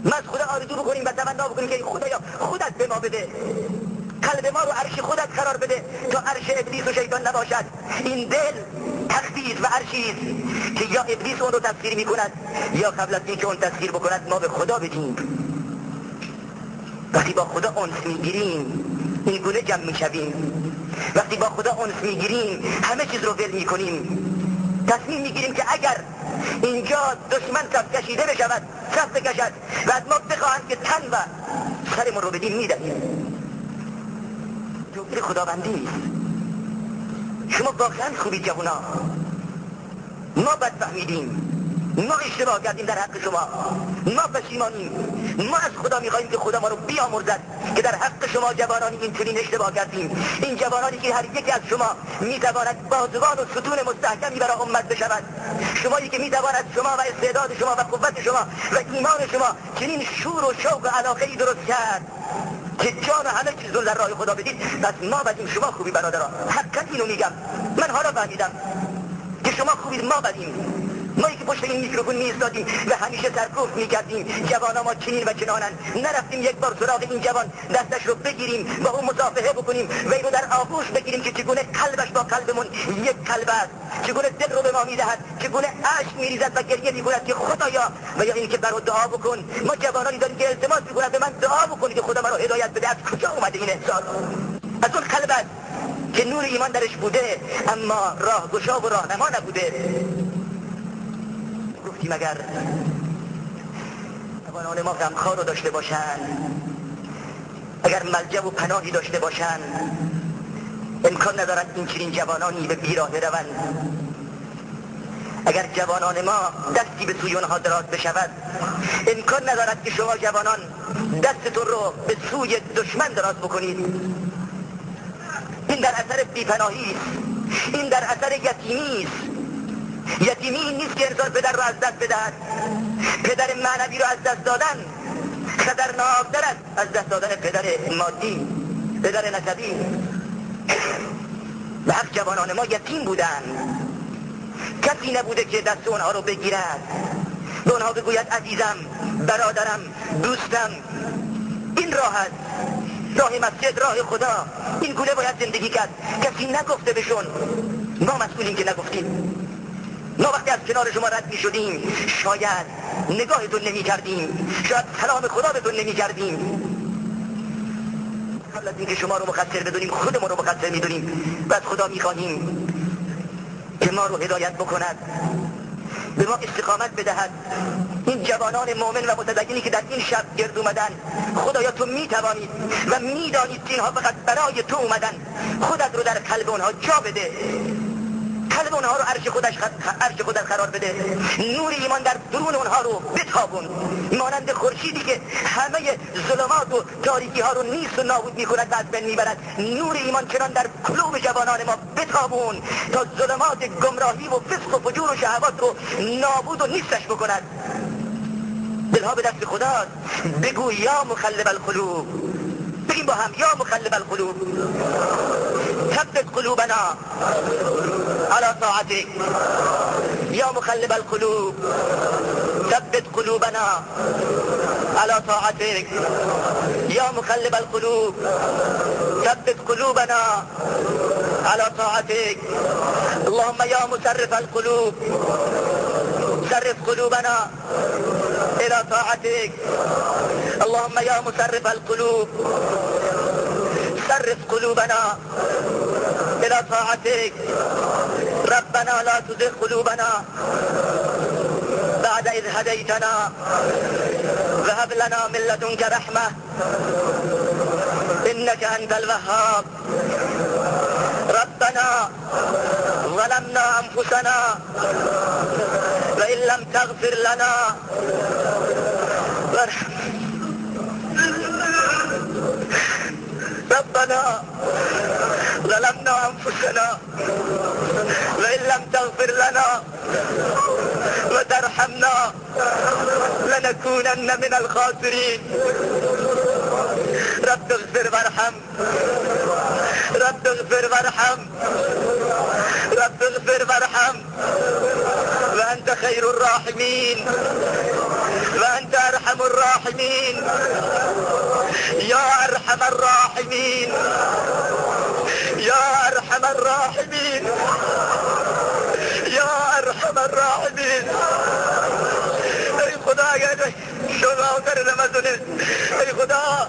ما از خدا آرزو بکنیم و تمنا بکنیم که خدایا خودت به ما بده، قلب ما رو عرش خودت قرار بده تا عرش ابلیس و شیطان نباشد. این دل تختی و عرشی است که یا ابلیس اون رو تسخیر میکند یا قبل از اینکه اون تسخیر بکند ما به خدا بدیم. وقتی با خدا انس میگیریم این گونه جمع میشویم. وقتی با خدا انس میگیریم همه چیز رو ول میکنیم. تصمیم میگیریم که اگر اینجا دشمن صف کشیده بشود صف بکشد و از ما بخواهند که تن و سرمون رو بدیم میدهیم. توفیق خداوندی است. شما واقعا خوبی جوونا، ما بد فهمیدیم، ما اشتباه کردیم در حق شما، ما پشیمانیم. ما از خدا میخواهیم که خدا ما رو بیامرزد که در حق شما جوانانی اینچنین اشتباه کردیم. این جوانانی که هر یکی از شما میتواند بازوان و ستون مستحکمی برای امت بشود، شمایی که میتواند شما و استعداد شما و قوت شما و ایمان شما چنین شور و شوق و علاقه‌ای درست کرد که جان همه چیز رو در راه خدا بدید. پس ما بدیم شما خوبی برادران. حقیقت اینو میگم، من حالا فهمیدم که شما خوبید ما بدیم. مایی که پشت این میکروفون میایستادیم و همیشه سرکوفت میکردیم جوانا ما چنین و چنانن، نرفتیم یک بار سراغ این جوان دستش رو بگیریم با اون مصافحه بکنیم و اینو در آغوش بگیریم که چگونه قلبش با قلبمون یک قلب است، چگونه دل رو به ما میدهد، چگونه اشک میریزد و گریه میکند که خدایا و یا اینکه برو دعا بکن. ما جوانانی داریم که التماس میکنند به من دعا بکنی که خدا مرا هدایت بده. از کجا اومده این احساس؟ از اون قلب است که نور ایمان درش بوده اما راهگشا و راهنما نبوده. گفتیم اگر جوانان ما غمخوار رو داشته باشن، اگر ملجأ و پناهی داشته باشن، امکان ندارد این چنین جوانانی به بیراهه روند. اگر جوانان ما دستی به سوی اونها دراز بشود، امکان ندارد که شما جوانان دستتون رو به سوی دشمن دراز بکنید. این در اثر بیپناهی است، این در اثر یتیمی است. یتیمی این نیست که انسان پدر رو از دست بدهد. پدر معنوی رو از دست دادن خطرناک‌تر است از دست دادن پدر مادی، پدر نسبی. و حق جوانان ما یتیم بودن، کسی نبوده که دست اونها رو بگیرد، به اونها بگوید عزیزم، برادرم، دوستم، این راه است، راه مسجد، راه خدا، این گونه باید زندگی کرد. کسی نگفته بشون. ما مسئولیم که نگفتیم. ما وقتی از کنار شما رد می شدیم شاید نگاهتون نمی کردیم، شاید سلام خدا بهتون نمی کردیم. قبل از اینکه شما رو مقصر بدونیم خودمون رو مقصر می دونیم و از خدا می خواهیم که ما رو هدایت بکند، به ما استقامت بدهد. این جوانان مؤمن و متدینی که در این شب گرد اومدن، خدایا تو میتوانید و میدانید که اینها فقط برای تو اومدن. خودت رو در قلب اونها جا بده، قلب اونها رو عرش خودت قرار بده. نور ایمان در درون اونها رو بتابون، مانند خورشیدی که همه ظلمات و تاریکی ها رو نیست و نابود میکند و از بین میبرد. نور ایمان چنان در قلوب جوانان ما بتابون تا ظلمات گمراهی و فسق و فجور و شهوات رو نابود و نیستش بکند. دلها به دست خداست. بگو یا مقلب القلوب، بگیم با هم یا مقلب القلوب ثبت قلوبنا على طاعتك، یا مقلب القلوب ثبت قلوبنا على طاعتك، یا مقلب القلوب ثبت قلوبنا على طاعتك. اللهم یا مصرف القلوب صرف قلوبنا الى طاعتك. اللهم یا مصرف القلوب صرف قلوبنا الى طاعتك. ربنا لا تزغ قلوبنا بعد اذ هديتنا وهب لنا من لدنك رحمة انك انت الوهاب. ربنا ظلمنا انفسنا وان لم تغفر لنا ربنا ظلمنا أنفسنا وإن لم تغفر لنا وترحمنا لنكونن من الخاسرين. رب اغفر وارحم، رب اغفر وارحم، رب اغفر وارحم. وأنت خير الراحمين وأنت أرحم الراحمين يا أرحم الراحمين يا أرحم الراحمين يا أرحم الراحمين. ای خدا اگر شب آخر رمضان، ای خدا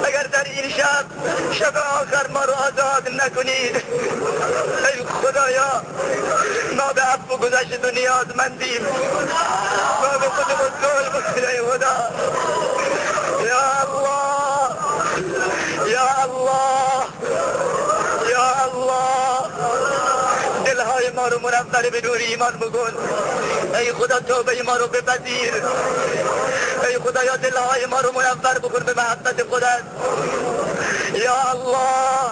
اگر در این شب آخر ما رو آزاد نکنید، ای خدایا ما به عفو گذشت و نیازمندیم، ما به خودمون ظلم بکنیم. ای خدا یا الله یا الله یا الله، دلهای ما رو منور به نور ایمان بکن. ای خدا توبه ما رو بپذیر. ای خدا یا دلهای ما رو منور بکن به محبت خودت. یا الله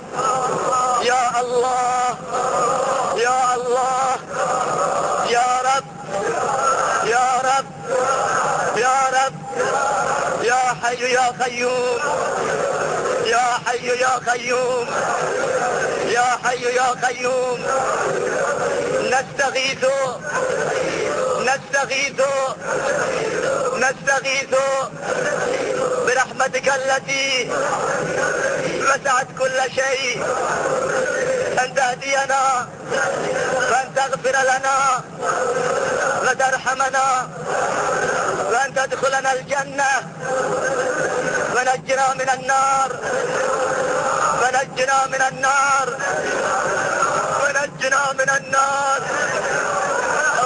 یا الله یا الله یا رب یا رب یا رب یا حی یا قیوم یا حی یا قیوم یا حی یا قیوم. نستغیث نستغيث نستغيث برحمتك التي وسعت كل شيء أن تهدينا وأن تغفر لنا وترحمنا وأن تدخلنا الجنة ونجنا من النار ونجنا من النار ونجنا من النار.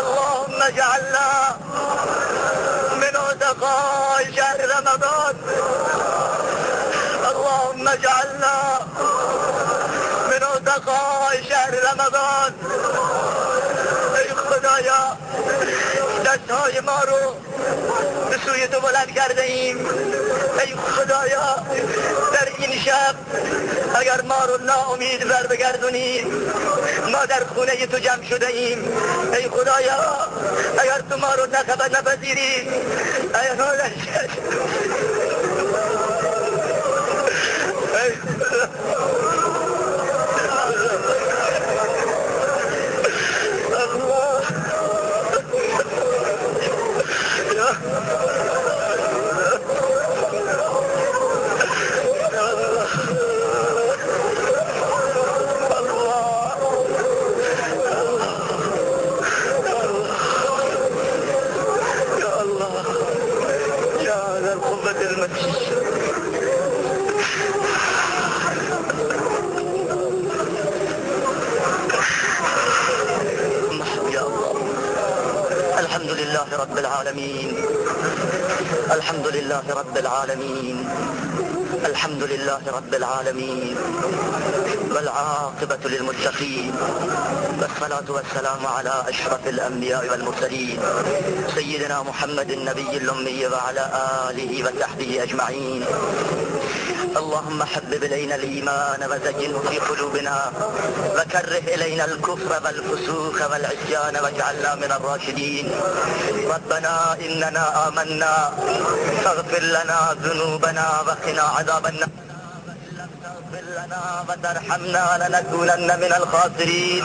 اللهم اجعلنا من عتقاء شهر رمضان. اللهم اجعلنا من عتقاء شهر رمضان. ای خدایا دستهای ما رو به سوی تو بلند کرده ایم. ای خدایا در این شب اگر ما رو ناامید بر بگردونی، ما در خونه تو جمع شده ایم. ای خدایا اگر تو ما رو نپذیری، ای خدایا الحمد لله رب العالمين الحمد لله رب العالمين الحمد لله رب العالمين والعاقبة للمتقين، والصلاة والسلام على أشرف الأنبياء والمرسلين سيدنا محمد النبي الأمي وعلى آله وصحبه أجمعين. اللهم حبب إلينا الإيمان وزينه في قلوبنا وكره إلينا الكفر والفسوق والعصيان واجعلنا من الراشدين. ربنا إننا آمنا فاغفر لنا ذنوبنا وقنا عذاب النار. اغفر لنا وترحمنا لنكونن من الخاسرين.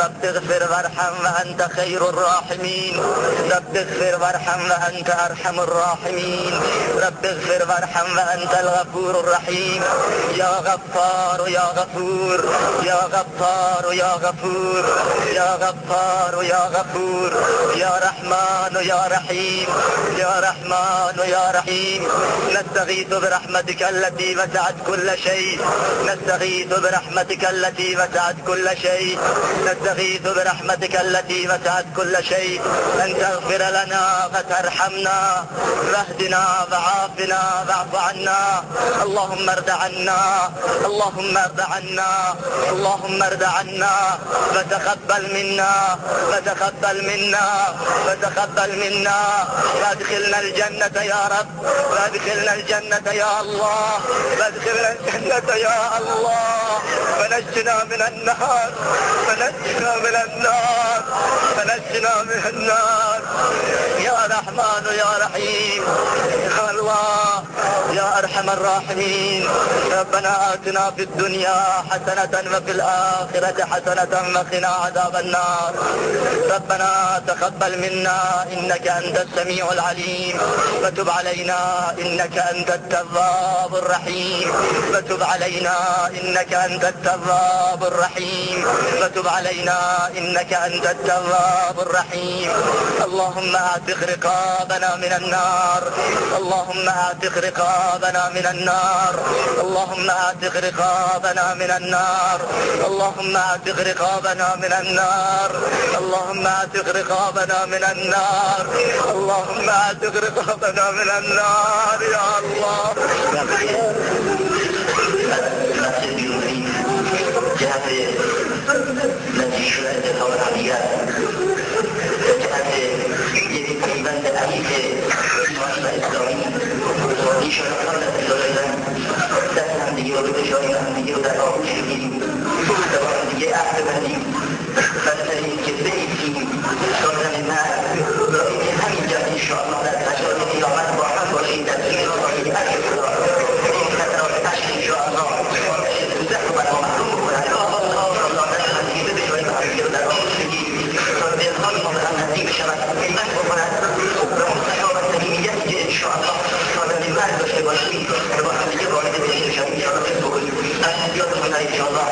رب اغفر وارحم وأنت خير الراحمين. رب اغفر وارحم وأنت أرحم الراحمين. رب اغفر وارحم وأنت الغفور الرحيم. يا غفار يا غفور يا غفار يا غفور يا غفار يا غفور يا رحمن يا رحيم يا رحمن يا رحيم. نستغيث برحمتك التي وسعت كل شيء. نستغيث برحمتك التي وسعت كل شيء. نستغيث برحمتك التي وسعت كل شيء أن تغفر لنا وترحمنا واهدنا وعافنا واعف عنا. اللهم ارض عنا اللهم ارض عنا اللهم ارض عنا وتقبل منا وتقبل منا وتقبل منا وادخلنا الجنة يا رب وادخلنا الجنة يا الله وادخلنا الجنة يا الله ونجنا من النار ونجنا من النار ونجنا من النار. يا رحمن يا رحيم يا الله يا أرحم الراحمين. ربنا آتنا في الدنيا حسنة وفي الآخرة حسنة وقنا عذاب النار. ربنا تقبل منا إنك أنت السميع العليم، وتب علينا إنك أنت التواب الرحيم، وتب علينا إنك أنت التواب الرحيم، وتب علينا إنك أنت التواب الرحيم. اللهم اعتق رقابنا من النار، اللهم اعتق رقابنا من النار، اللهم اعتق رقابنا من النار، اللهم اعتق رقابنا من النار، اللهم اعتق رقابنا من النار، اللهم اعتق رقابنا من النار يا الله. جهت نتیجه اتفاق عملیات جهت یک پیوند عمیق ایمان و اسلامی ایشان دارن دست هم دیگه رو بشاریم، هم دیگه رو در آغوش بگیریم، با هم دیگه عهد بندیم و سریم که بایستیم سازن مرد را این همینجا انشاءالله در مجال قیامت با هم باشیم در این راهی اجر خدا این خطرات عشق انشاءالله دوزخ رو برای محروم بکنن. الله دست هم دیگه بشاریم، هم دیگه رو در آغوش بگیریم تا دلهای ما به هم نزدیک بشود، خدمت بکنند و مصطفی و صمیمیتی که انشاءالله سازن مرد داشته باشیم و با هم دیگه وارد بهش بشویم انشاءالله فکر بکنیم. یادتون نره انشاءالله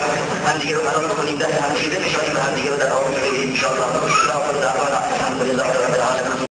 هم دیگه رو قرار بکنیم دست هم دیگه بشاریم و هم دیگه رو در آغوش بگیریم انشاءالله. لا حول ولا قوة إلا بالله العلي العظيم.